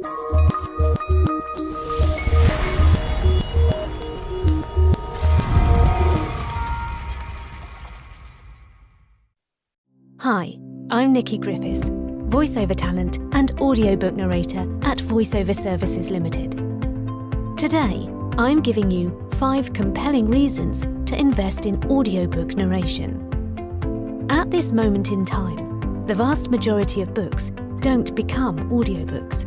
Hi, I'm Nicky Griffiths, voiceover talent and audiobook narrator at Voiceover Services Limited. Today, I'm giving you 5 compelling reasons to invest in audiobook narration. At this moment in time, the vast majority of books don't become audiobooks.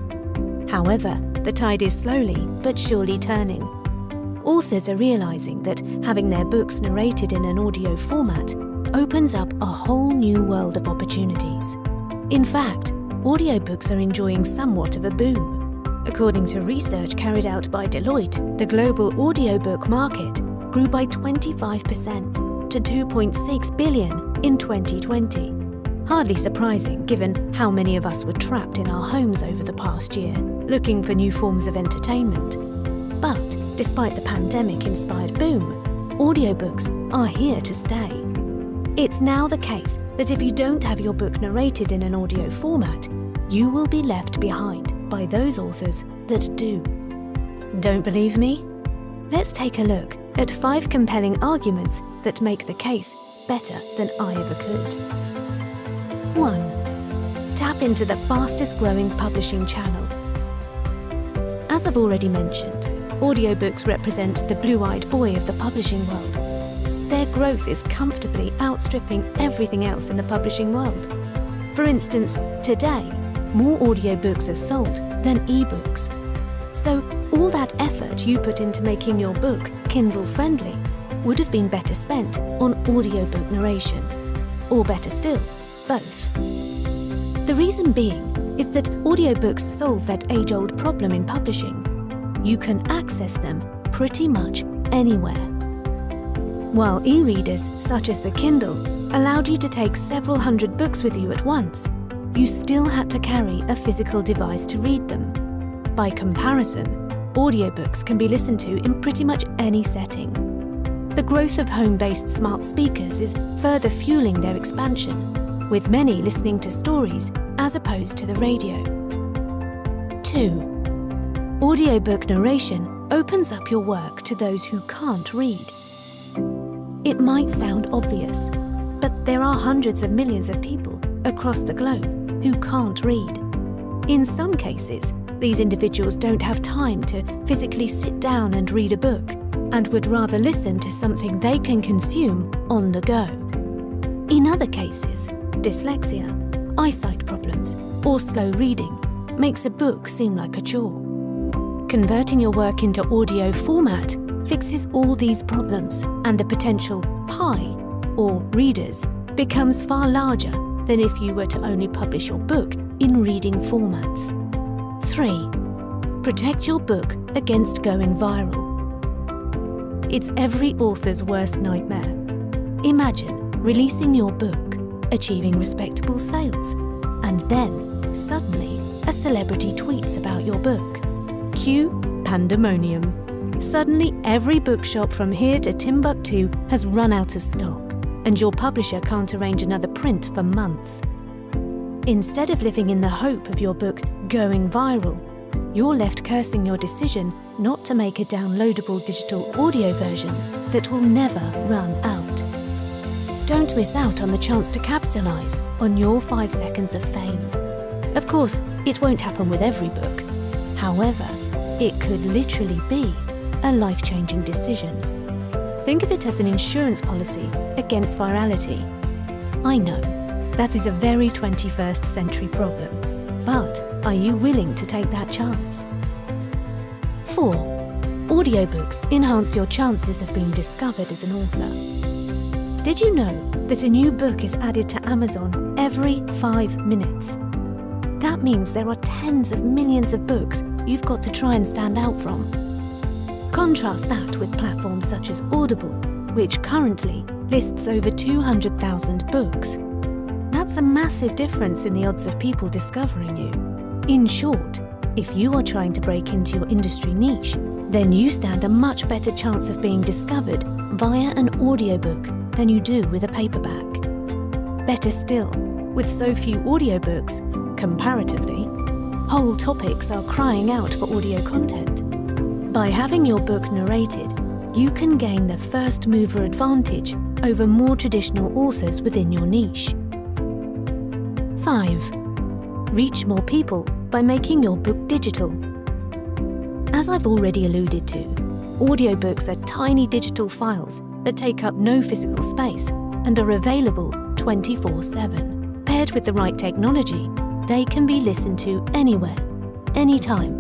However, the tide is slowly but surely turning. Authors are realizing that having their books narrated in an audio format opens up a whole new world of opportunities. In fact, audiobooks are enjoying somewhat of a boom. According to research carried out by Deloitte, the global audiobook market grew by 25% to $2.6 billion in 2020. Hardly surprising given how many of us were trapped in our homes over the past year, looking for new forms of entertainment. But despite the pandemic-inspired boom, audiobooks are here to stay. It's now the case that if you don't have your book narrated in an audio format, you will be left behind by those authors that do. Don't believe me? Let's take a look at 5 compelling arguments that make the case better than I ever could. 1. Tap into the fastest growing publishing channel. As I've already mentioned, audiobooks represent the blue-eyed boy of the publishing world. Their growth is comfortably outstripping everything else in the publishing world. For instance, today, more audiobooks are sold than ebooks. So all that effort you put into making your book Kindle-friendly would have been better spent on audiobook narration. Or better still, both. The reason being is that audiobooks solve that age-old problem in publishing. You can access them pretty much anywhere. While e-readers, such as the Kindle, allowed you to take several hundred books with you at once, you still had to carry a physical device to read them. By comparison, audiobooks can be listened to in pretty much any setting. The growth of home-based smart speakers is further fueling their expansion, with many listening to stories as opposed to the radio. 2. Audiobook narration opens up your work to those who can't read. It might sound obvious, but there are hundreds of millions of people across the globe who can't read. In some cases, these individuals don't have time to physically sit down and read a book and would rather listen to something they can consume on the go. In other cases, dyslexia, eyesight problems, or slow reading makes a book seem like a chore. Converting your work into audio format fixes all these problems, and the potential pie, or readers, becomes far larger than if you were to only publish your book in reading formats. 3. Protect your book against going viral. It's every author's worst nightmare. Imagine releasing your book, achieving respectable sales, and then, suddenly, a celebrity tweets about your book. Cue pandemonium. Suddenly, every bookshop from here to Timbuktu has run out of stock, and your publisher can't arrange another print for months. Instead of living in the hope of your book going viral, you're left cursing your decision not to make a downloadable digital audio version that will never run out. Don't miss out on the chance to capitalize on your 5 seconds of fame. Of course, it won't happen with every book. However, it could literally be a life-changing decision. Think of it as an insurance policy against virality. I know, that is a very 21st century problem, but are you willing to take that chance? 4. Audiobooks enhance your chances of being discovered as an author. Did you know that a new book is added to Amazon every 5 minutes? That means there are tens of millions of books you've got to try and stand out from. Contrast that with platforms such as Audible, which currently lists over 200,000 books. That's a massive difference in the odds of people discovering you. In short, if you are trying to break into your industry niche, then you stand a much better chance of being discovered via an audiobook than you do with a paperback. Better still, with so few audiobooks, comparatively, Whole topics are crying out for audio content. By having your book narrated, you can gain the first mover advantage over more traditional authors within your niche. 5. Reach more people by making your book digital. As I've already alluded to, audiobooks are tiny digital files that take up no physical space and are available 24/7. Paired with the right technology, they can be listened to anywhere, anytime.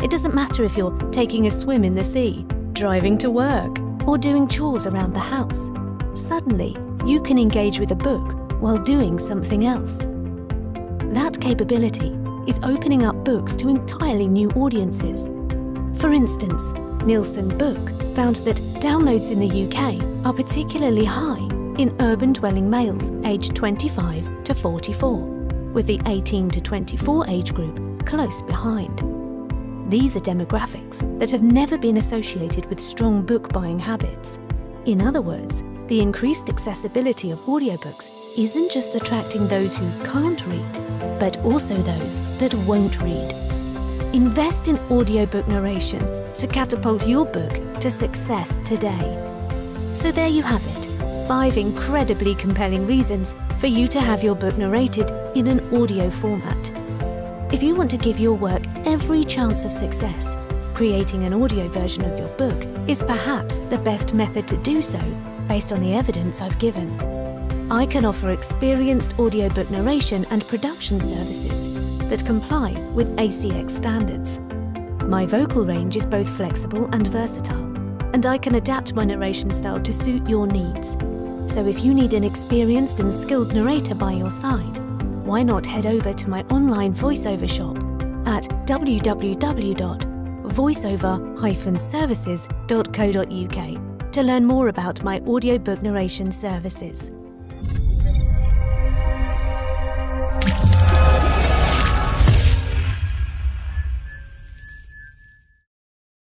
It doesn't matter if you're taking a swim in the sea, driving to work, or doing chores around the house. Suddenly, you can engage with a book while doing something else. That capability is opening up books to entirely new audiences. For instance, Nielsen Book found that downloads in the UK are particularly high in urban-dwelling males aged 25 to 44, with the 18 to 24 age group close behind. These are demographics that have never been associated with strong book-buying habits. In other words, the increased accessibility of audiobooks isn't just attracting those who can't read, but also those that won't read. Invest in audiobook narration to catapult your book to success today. So there you have it, 5 incredibly compelling reasons for you to have your book narrated in an audio format. If you want to give your work every chance of success, creating an audio version of your book is perhaps the best method to do so based on the evidence I've given. I can offer experienced audiobook narration and production services that comply with ACX standards. My vocal range is both flexible and versatile, and I can adapt my narration style to suit your needs. So if you need an experienced and skilled narrator by your side, why not head over to my online voiceover shop at www.voiceover-services.co.uk to learn more about my audiobook narration services.